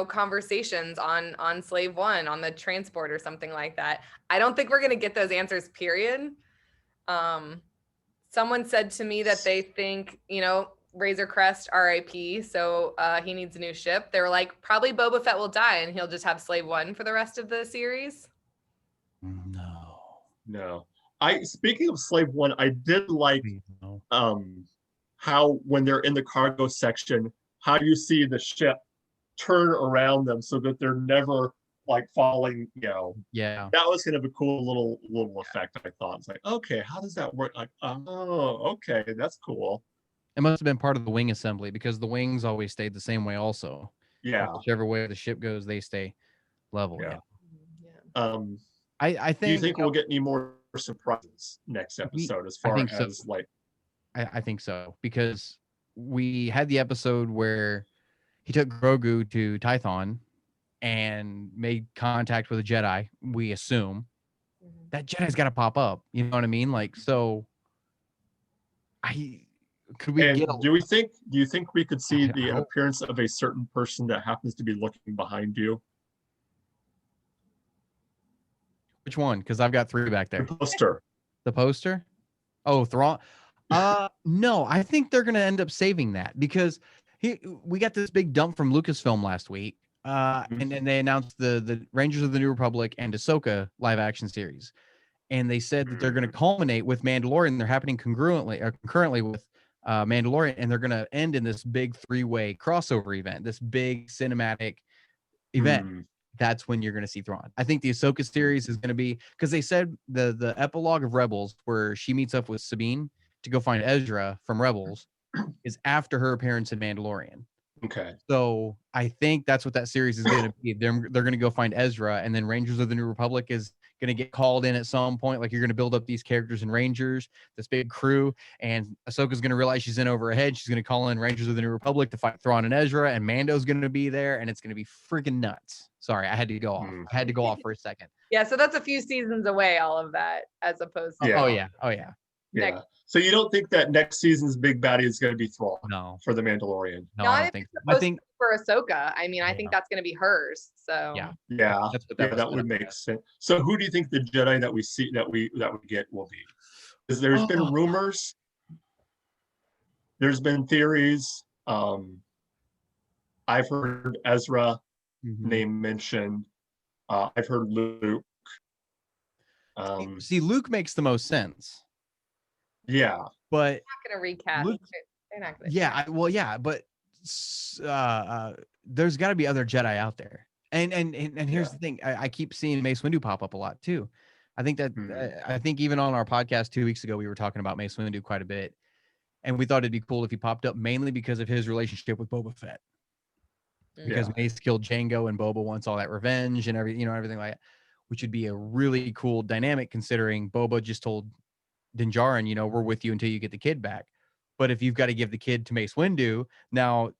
conversations on Slave One, on the transport or something like that. I don't think we're going to get those answers, period. Someone said to me that they think, Razor Crest, RIP, so he needs a new ship. They were like, probably Boba Fett will die and he'll just have Slave One for the rest of the series. No. Speaking of Slave One, I did like how when they're in the cargo section, how you see the ship turn around them so that they're never like falling, Yeah. that was kind of a cool little effect. I thought it's like, okay, how does that work? Like, oh, okay, that's cool. It must have been part of the wing assembly because the wings always stayed the same way also. Yeah. Whichever way the ship goes, they stay level. Yeah. I think. Do you think we'll get any more surprises next episode as far as like? I think so, because we had the episode where he took Grogu to Tython and made contact with a Jedi. We assume that Jedi's got to pop up. You know what I mean? Like, so could we get? Do you think we could see the appearance of a certain person that happens to be looking behind you? Which one? Because I've got 3 back there. The poster. The poster? Oh, Thrawn. No, I think they're gonna end up saving that because we got this big dump from Lucasfilm last week. And then they announced the Rangers of the New Republic and Ahsoka live action series. And they said that they're going to culminate with Mandalorian. They're happening concurrently with Mandalorian, and they're going to end in this big 3-way crossover event, this big cinematic event. That's when you're going to see Thrawn. I think the Ahsoka series is going to be, because they said the epilogue of Rebels, where she meets up with Sabine to go find Ezra from Rebels, is after her appearance in Mandalorian. Okay. So I think that's what that series is going to be. They're going to go find Ezra, and then Rangers of the New Republic is going to get called in at some point. Like, you're going to build up these characters and Rangers, this big crew, and Ahsoka's going to realize she's in over her head. She's going to call in Rangers of the New Republic to fight Thrawn and Ezra, and Mando's going to be there, and it's going to be freaking nuts. Sorry, I had to go off. I had to go off for a second. Yeah, so that's a few seasons away, all of that, as opposed to Oh yeah. Yeah. So you don't think that next season's big baddie is going to be Thrawn? No. For the Mandalorian? No, I don't think so. I think for Ahsoka. I mean, I think that's going to be hers. So yeah, that would make sense. So who do you think the Jedi that we see that we get will be? Because there's been rumors, there's been theories. I've heard Ezra name mentioned. I've heard Luke. See, Luke makes the most sense. Yeah, but they're not going to recast. Luke, they're not going to. But there's got to be other Jedi out there. And here's the thing: I keep seeing Mace Windu pop up a lot too. I think that I think even on our podcast 2 weeks ago, we were talking about Mace Windu quite a bit, and we thought it'd be cool if he popped up, mainly because of his relationship with Boba Fett. Because Mace killed Jango and Boba wants all that revenge and everything like that, which would be a really cool dynamic, considering Boba just told Din Djarin, we're with you until you get the kid back. But if you've got to give the kid to Mace Windu, now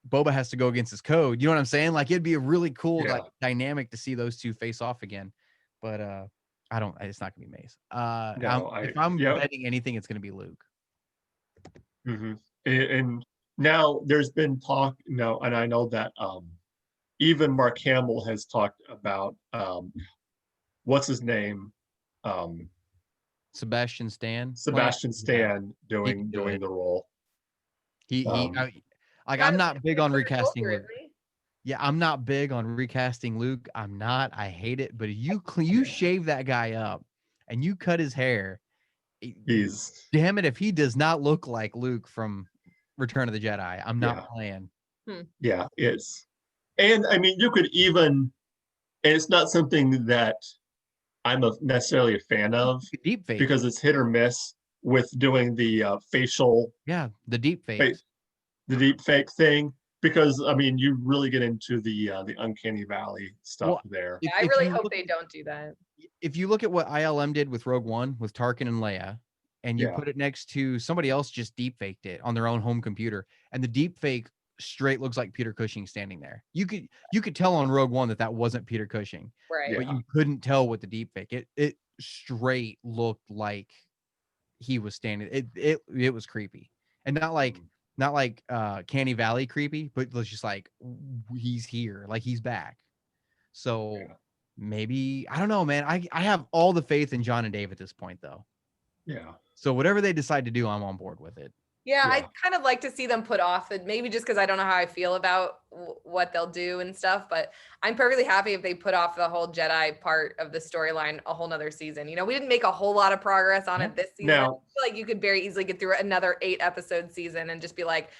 Boba has to go against his code. You know what I'm saying? Like, it'd be a really cool dynamic to see those two face off again. But it's not gonna be Mace. If I'm betting anything, it's gonna be Luke. And now there's been talk, and I know that even Mark Hamill has talked about what's his name? Sebastian Stan doing the role. I'm not big on recasting Luke. Yeah, I'm not big on recasting Luke. I'm not. I hate it. But you shave that guy up and you cut his hair, damn it, if he does not look like Luke from Return of the Jedi, I'm not playing. Yeah, it's. And I mean, you could even, and it's not something that I'm necessarily a fan of, deep fake, because it's hit or miss with doing the facial. Yeah, the deep fake. The deep fake thing, because I mean, you really get into the uncanny valley stuff there. Yeah, I really hope they don't do that. If you look at what ILM did with Rogue One with Tarkin and Leia, and you put it next to somebody else just deep faked it on their own home computer, and the deep fake straight looks like Peter Cushing standing there. You could tell on Rogue One that wasn't Peter Cushing, right? But you couldn't tell with the deep fake. It straight looked like he was standing. It was creepy, and not like Canny Valley creepy, but it was just like, he's here, like he's back. So maybe, I don't know, man. I have all the faith in John and Dave at this point, though. Yeah. So whatever they decide to do, I'm on board with it. Yeah, I'd kind of like to see them put off it, maybe just because I don't know how I feel about what they'll do and stuff, but I'm perfectly happy if they put off the whole Jedi part of the storyline a whole nother season. We didn't make a whole lot of progress on it this season. I feel like you could very easily get through another 8-episode season and just be like,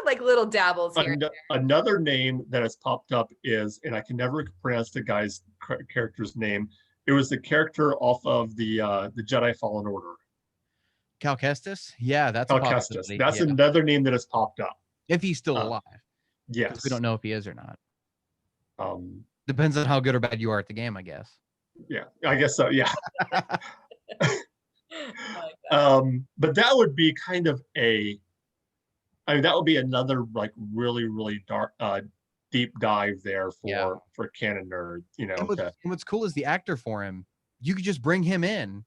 like little dabbles here. Another name that has popped up is, and I can never pronounce the guy's character's name. It was the character off of the Jedi Fallen Order. Cal Kestis? Yeah, that's Cal a Kestis. possibility. That's Yeah. another name that has popped up. If he's still alive. Yes. We don't know if he is or not. Depends on how good or bad you are at the game, I guess. Yeah, I guess so. Yeah. Like that. But that would be kind of that would be another like really, really dark, deep dive there for canon nerd, And what's cool is the actor for him. You could just bring him in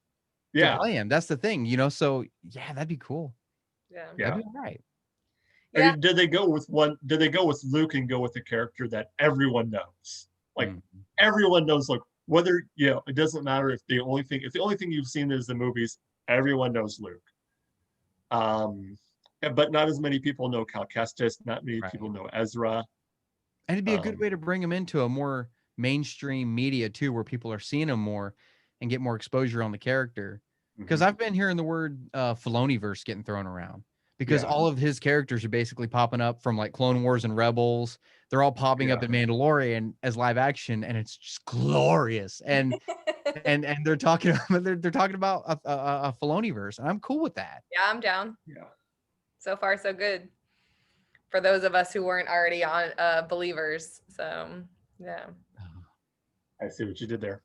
to play him. That's the thing, So yeah, that'd be cool. Yeah. That'd be all right. Yeah. I mean, did they go with Luke and go with the character that everyone knows? Like everyone knows, like whether it doesn't matter if the only thing you've seen is the movies, everyone knows Luke. But not as many people know Cal Kestis, not many people know Ezra. And it'd be a good way to bring him into a more mainstream media too, where people are seeing him more and get more exposure on the character. Because I've been hearing the word Filoniverse getting thrown around. Because all of his characters are basically popping up from like Clone Wars and Rebels. They're all popping up in Mandalorian as live action, and it's just glorious. And and they're talking about a Filoniverse, and I'm cool with that. Yeah, I'm down. Yeah. So far, so good. For those of us who weren't already on believers, so yeah. I see what you did there.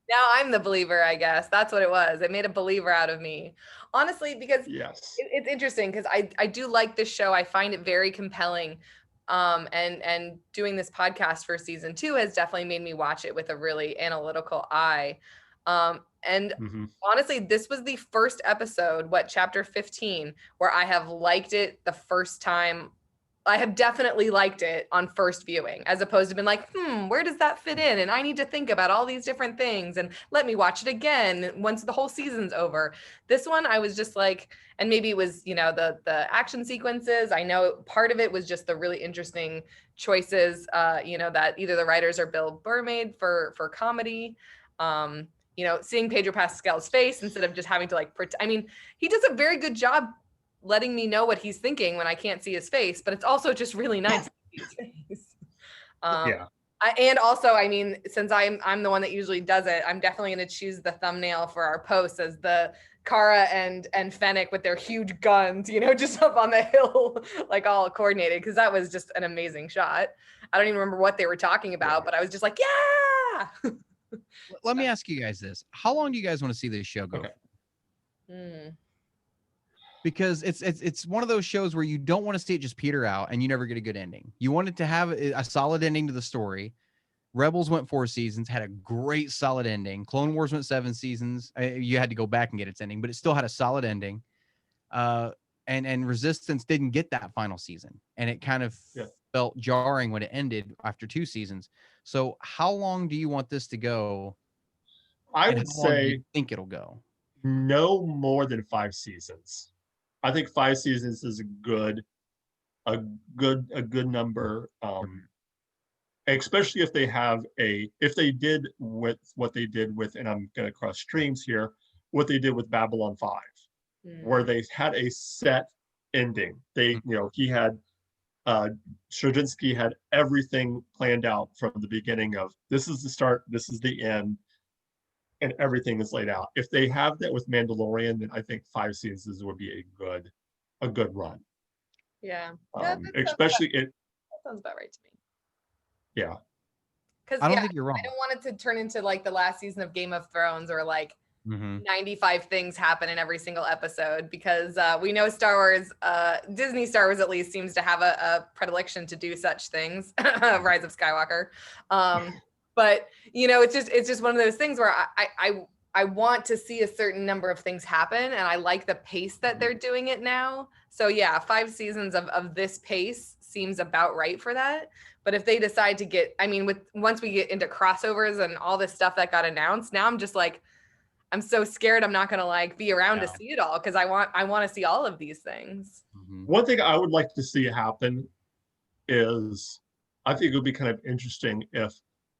Now I'm the believer, I guess. That's what it was. It made a believer out of me. Honestly, because it's interesting because I do like this show. I find it very compelling. And doing this podcast for season 2 has definitely made me watch it with a really analytical eye. And honestly, this was the first episode, chapter 15, where I have liked it the first time. I have definitely liked it on first viewing, as opposed to been like, where does that fit in? And I need to think about all these different things and let me watch it again once the whole season's over. This one, I was just like, and maybe it was, the action sequences. I know part of it was just the really interesting choices, that either the writers or Bill Burr made for comedy. Seeing Pedro Pascal's face instead of just having to he does a very good job letting me know what he's thinking when I can't see his face, but it's also just really nice to see his face. And also, since I'm the one that usually does it, I'm definitely going to choose the thumbnail for our post as the Cara and Fennec with their huge guns, just up on the hill, like all coordinated, because that was just an amazing shot. I don't even remember what they were talking about, but I was just like, yeah. Let me ask you guys this. How long do you guys want to see this show go? Because it's one of those shows where you don't want to see it just peter out and you never get a good ending. You want it to have a solid ending to the story. Rebels went 4 seasons, had a great solid ending. Clone Wars went 7 seasons. You had to go back and get its ending, but it still had a solid ending. And Resistance didn't get that final season, and it kind of felt jarring when it ended after 2 seasons. So how long do you want this to go? I would say think it'll go no more than 5 seasons. I think 5 seasons is a good number. Especially if they did with what they did with, and I'm going to cross streams here, what they did with Babylon 5, where they had a set ending. He had Straczynski had everything planned out from the beginning of this is the start, this is the end, and everything is laid out. If they have that with Mandalorian, then I think 5 seasons would be a good run. Yeah. Especially that sounds about right to me. Yeah. Because I don't think you're wrong. I don't want it to turn into like the last season of Game of Thrones or like 95 things happen in every single episode, because we know Star Wars, Disney Star Wars at least, seems to have a predilection to do such things. Rise of Skywalker. But it's just one of those things where I want to see a certain number of things happen, and I like the pace that they're doing it now. So yeah, 5 seasons of this pace seems about right for that. But if they decide to get, once we get into crossovers and all this stuff that got announced, now I'm just like, I'm so scared I'm not gonna be around to see it all, because I want to see all of these things. One thing I would like to see happen is, I think it would be kind of interesting if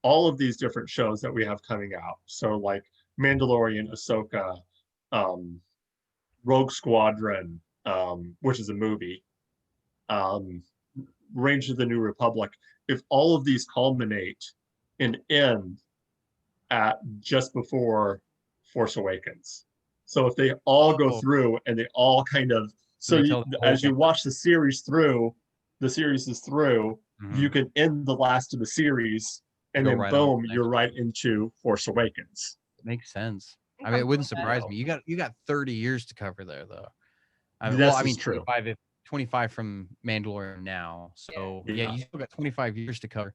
all of these different shows that we have coming out, so like Mandalorian, Ahsoka, Rogue Squadron, which is a movie, Rangers of the New Republic, if all of these culminate and end at just before Force Awakens. So if they all go through and they all kind of, so you, as you watch the series through, the series is through, you can end the last of the series and then boom, you're right into Force Awakens. Makes sense. I mean, it wouldn't surprise me. You got 30 years to cover there, though. I mean, true. 25 from Mandalorian now. So yeah, you still got 25 years to cover.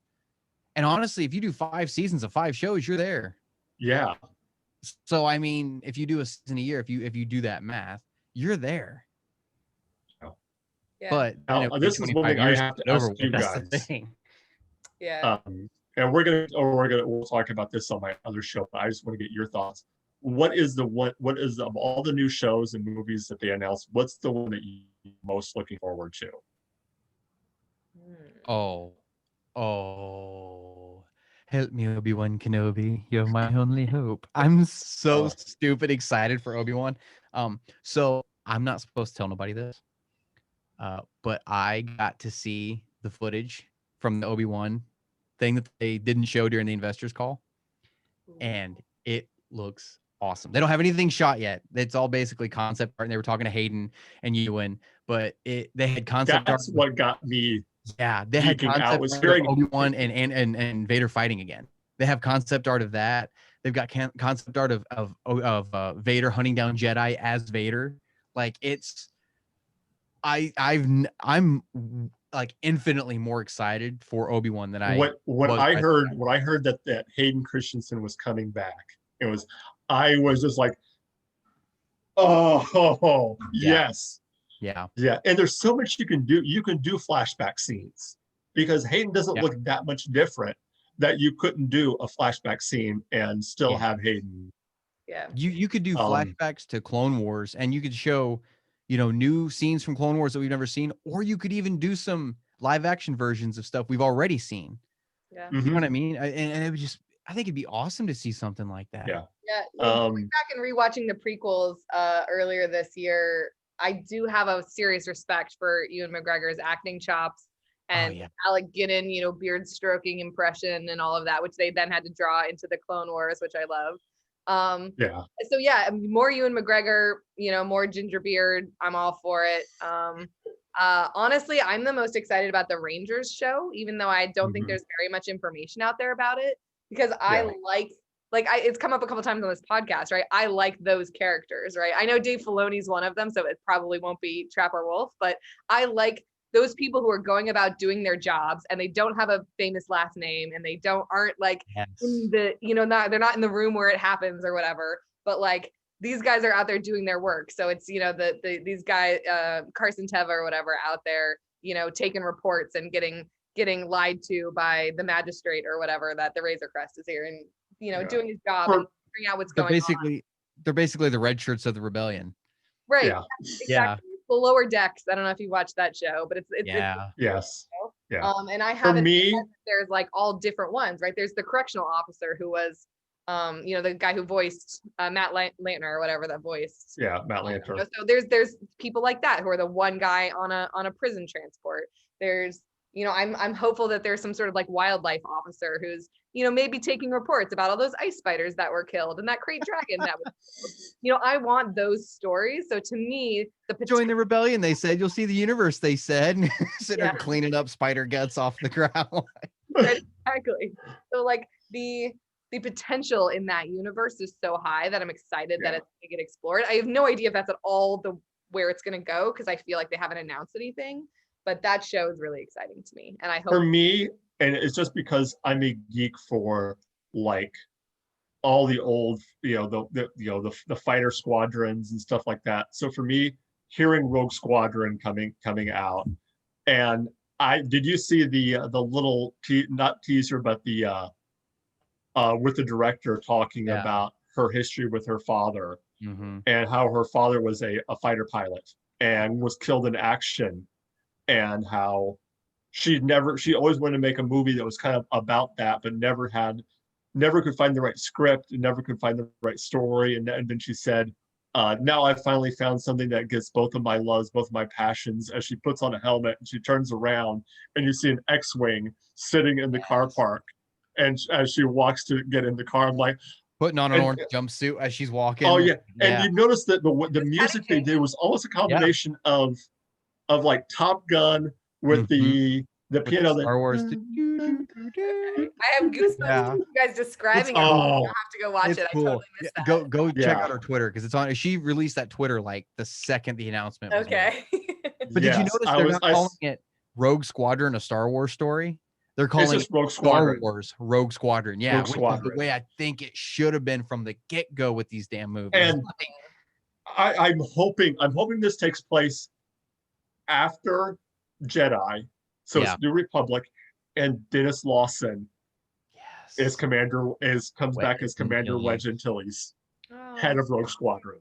And honestly, if you do 5 seasons of 5 shows, you're there. Yeah. So I mean, if you do a season a year, if you do that math, you're there. Yeah. But now, this is one thing I have to ask you guys. Yeah. And we'll talk about this on my other show, but I just want to get your thoughts. What is of all the new shows and movies that they announced, what's the one that you're most looking forward to? Help me, Obi-Wan Kenobi. You're my only hope. I'm so stupid excited for Obi-Wan. So I'm not supposed to tell nobody this, but I got to see the footage from the Obi-Wan thing that they didn't show during the investors call, and it looks awesome. They don't have anything shot yet. It's all basically concept art, and they were talking to Hayden and Ewan, but they had concept art. That's what got me. Yeah, they had concept art of Obi-Wan and Vader fighting again. They have concept art of that. They've got concept art of Vader hunting down Jedi as Vader. Like I'm like infinitely more excited for Obi-Wan than I when I heard that Hayden Christensen was coming back. I was just like, yes. Yeah. And there's so much you can do. You can do flashback scenes because Hayden doesn't look that much different that you couldn't do a flashback scene and still have Hayden. Yeah. You could do flashbacks to Clone Wars, and you could show, new scenes from Clone Wars that we've never seen, or you could even do some live action versions of stuff we've already seen. Yeah. You know what I mean? And it would I think it'd be awesome to see something like that. Yeah. Yeah. Going back and rewatching the prequels earlier this year, I do have a serious respect for Ewan McGregor's acting chops and Alec Guinness, beard stroking impression and all of that, which they then had to draw into the Clone Wars, which I love. So yeah, more Ewan McGregor, more ginger beard. I'm all for it. Honestly, I'm the most excited about the Rangers show, even though I don't think there's very much information out there about it, because I it's come up a couple times on this podcast, right? I like those characters, right? I know Dave Filoni's one of them, so it probably won't be Trapper Wolf, but I like those people who are going about doing their jobs and they don't have a famous last name and they aren't like in the, they're not in the room where it happens or whatever, but like these guys are out there doing their work. So it's, these guys, Carson Teva or whatever out there, taking reports and getting lied to by the magistrate or whatever that the Razor Crest is here and, doing his job and figuring out what's going on. They're basically the red shirts of the rebellion. Right. Yeah. Exactly. The Lower Decks. I don't know if you watched that show, but it's yes. Yeah. And I haven't. There's like all different ones, right? There's the correctional officer who was, the guy who voiced Matt Lantner or whatever that voiced. Yeah, Matt Lantner. So there's people like that who are the one guy on a prison transport. There's I'm hopeful that there's some sort of like wildlife officer who's, maybe taking reports about all those ice spiders that were killed and that crate dragon that was, I want those stories. So to me, join the rebellion, they said, you'll see the universe, they said, sitting there cleaning up spider guts off the ground. Exactly. So like the potential in that universe is so high that I'm excited that it's going to get explored. I have no idea if that's at all where it's going to go, because I feel like they haven't announced anything. But that show is really exciting to me, and I hope. For me, and it's just because I'm a geek for like all the old, the fighter squadrons and stuff like that. So for me, hearing Rogue Squadron coming out, and did you see the little not teaser, but the with the director talking about her history with her father and how her father was a fighter pilot and was killed in action. And how she always wanted to make a movie that was kind of about that, but never could find the right script and never could find the right story. And then she said, now I finally found something that gets both of my loves, both of my passions. As she puts on a helmet and she turns around, and you see an X-wing sitting in the car park, and as she walks to get in the car, I'm like, putting on an orange jumpsuit as she's walking. Oh yeah, and you notice that the music they did was almost a combination of like Top Gun with the piano. Star Wars. I have goosebumps. You guys describing it. I'll have to go watch it. Cool. I totally missed that. Go check out her Twitter because it's on. She released that Twitter like the second the announcement was made. But did you notice they're not calling it Rogue Squadron, a Star Wars story? They're calling it Rogue Star Wars Rogue Squadron. Yeah, Rogue Squadron. The way I think it should have been from the get-go with these damn movies. And I'm hoping this takes place after Jedi, so it's New Republic, and Dennis Lawson comes back as Commander Wedge Antilles, head of Rogue Squadron.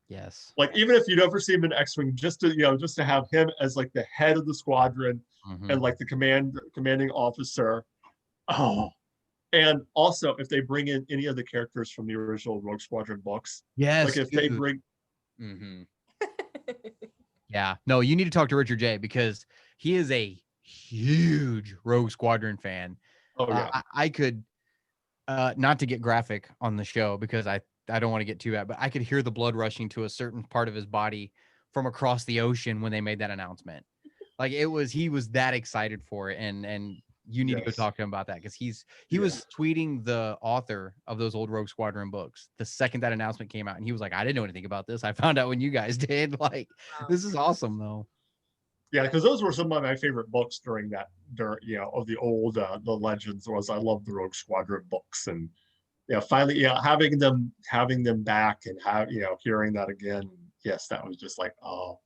Yes. Like, even if you never see him in X-Wing, just to have him as like the head of the squadron and like the commanding officer. Oh, and also if they bring in any of the characters from the original Rogue Squadron books. Yes. Like if they bring. Yeah. No, you need to talk to Richard J because he is a huge Rogue Squadron fan. Oh yeah. I could, not to get graphic on the show because I don't want to get too bad, but I could hear the blood rushing to a certain part of his body from across the ocean when they made that announcement. Like he was that excited for it. And you need to go talk to him about that because he was tweeting the author of those old Rogue Squadron books the second that announcement came out. And he was like, I didn't know anything about this. I found out when you guys did. Like, this is awesome though. Yeah, because those were some of my favorite books during of the old the Legends. I loved the Rogue Squadron books, and finally having them back and hearing that again. Yes, that was just like, oh,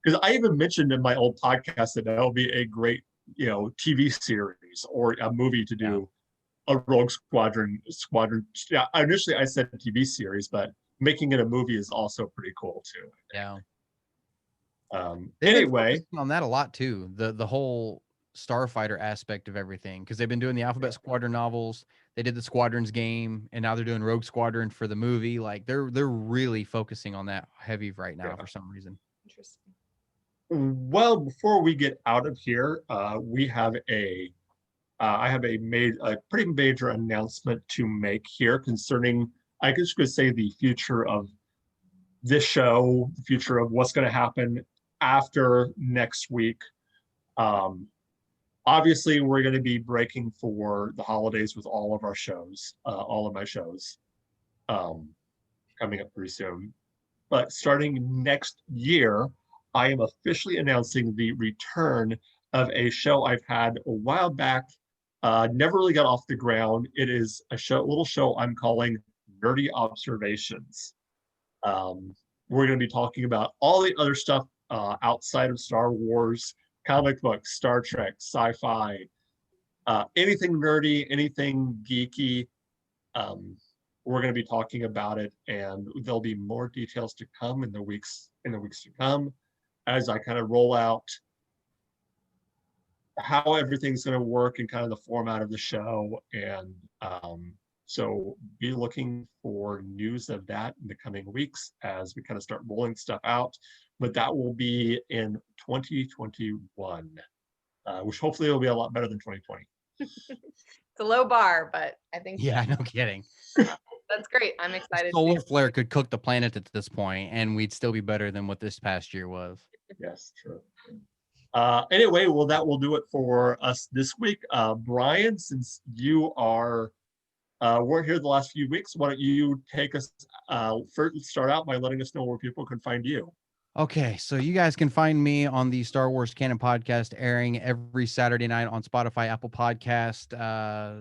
because I even mentioned in my old podcast that would be a great TV series or a movie to do a Rogue Squadron. Yeah, initially I said TV series, but making it a movie is also pretty cool too. Yeah. Anyway, on that a lot too, the whole starfighter aspect of everything, because they've been doing the Alphabet Squadron novels, they did the Squadrons game, and now they're doing Rogue Squadron for the movie. Like they're really focusing on that heavy right now for some reason. Interesting. Well, before we get out of here, we have I have a pretty major announcement to make here concerning, I guess you could say, the future of this show, the future of what's going to happen after next week. Obviously, we're going to be breaking for the holidays with all of our shows, all of my shows coming up pretty soon. But starting next year, I am officially announcing the return of a show I've had a while back, never really got off the ground. It is a little show I'm calling Nerdy Observations. We're going to be talking about all the other stuff outside of Star Wars, comic books, Star Trek, sci-fi, anything nerdy, anything geeky. We're going to be talking about it, and there'll be more details to come in the weeks to come as I kind of roll out how everything's going to work and kind of the format of the show. And so be looking for news of that in the coming weeks as we kind of start rolling stuff out. But that will be in 2021, which hopefully will be a lot better than 2020. It's a low bar, but I think. Yeah, no kidding. That's great. I'm excited. Solar flare could cook the planet at this point, and we'd still be better than what this past year was. Yes, true. Anyway, well, that will do it for us this week. Brian, since you weren't here the last few weeks, why don't you take us first, start out by letting us know where people can find you. Okay, so you guys can find me on the Star Wars Canon podcast, airing every Saturday night on Spotify, Apple Podcast,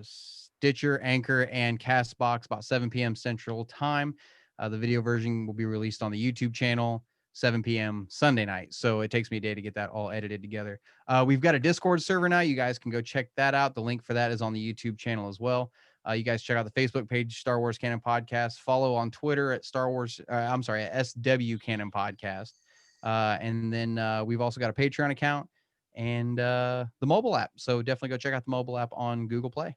Stitcher, Anchor, and Castbox about 7 p.m. Central Time. The video version will be released on the YouTube channel 7 p.m. Sunday night. So it takes me a day to get that all edited together. We've got a Discord server now. You guys can go check that out. The link for that is on the YouTube channel as well. You guys check out the Facebook page, Star Wars Canon Podcast. Follow on Twitter at at SW Canon Podcast. And then we've also got a Patreon account and the mobile app. So definitely go check out the mobile app on Google Play.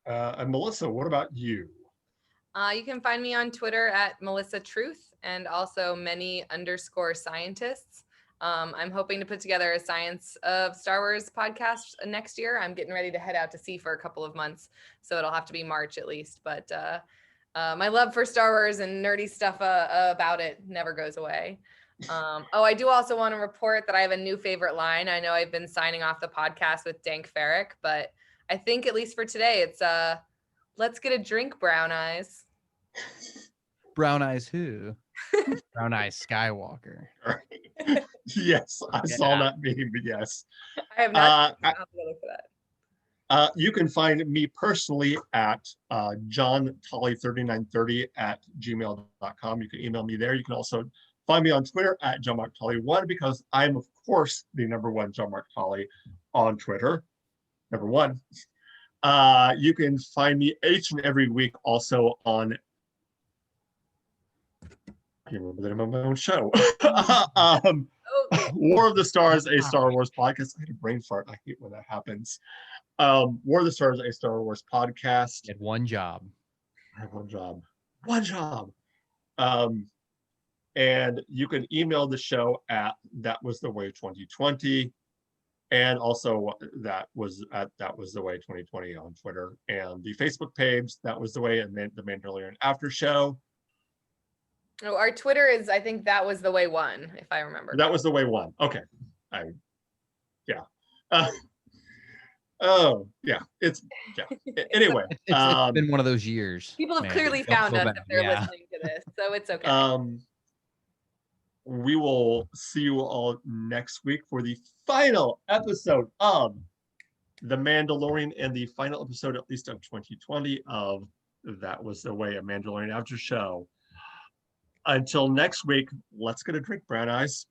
And Melissa, what about you? You can find me on Twitter at Melissa Truth and also many_scientists. I'm hoping to put together a Science of Star Wars podcast next year. I'm getting ready to head out to sea for a couple of months, so it'll have to be March at least. But my love for Star Wars and nerdy stuff about it never goes away. I do also want to report that I have a new favorite line. I know I've been signing off the podcast with Dank Farrick, but I think at least for today, it's let's get a drink, Brown Eyes. Brown Eyes who? Brown Eyes Skywalker. Yes, I saw that meme, but yes. I have not look for that. You can find me personally at johntolly3930@gmail.com. You can email me there. You can also find me on Twitter at JohnMarkTolly1 because I'm, of course, the #1 John Mark Tolly on Twitter. #1. You can find me each and every week also on, I can't remember the name of my own show. War of the Stars, a Star Wars podcast. I had a brain fart. I hate when that happens. War of the Stars, a Star Wars podcast. You had one job. I have one job. One job. And you can email the show at thatwastheway2020, and also that was the way 2020 on Twitter, and the Facebook page That Was the Way, and the Mandalorian After Show. Oh, our Twitter is, I think, That Was the Way 1, if I remember. That Was the Way 1. Okay. Oh yeah, anyway, it's been one of those years. People have clearly found us if they're listening to this, so it's okay. We will see you all next week for the final episode of The Mandalorian, and the final episode, at least of 2020, of That Was the Way, a Mandalorian After Show. Until next week, let's get a drink, Brown Eyes.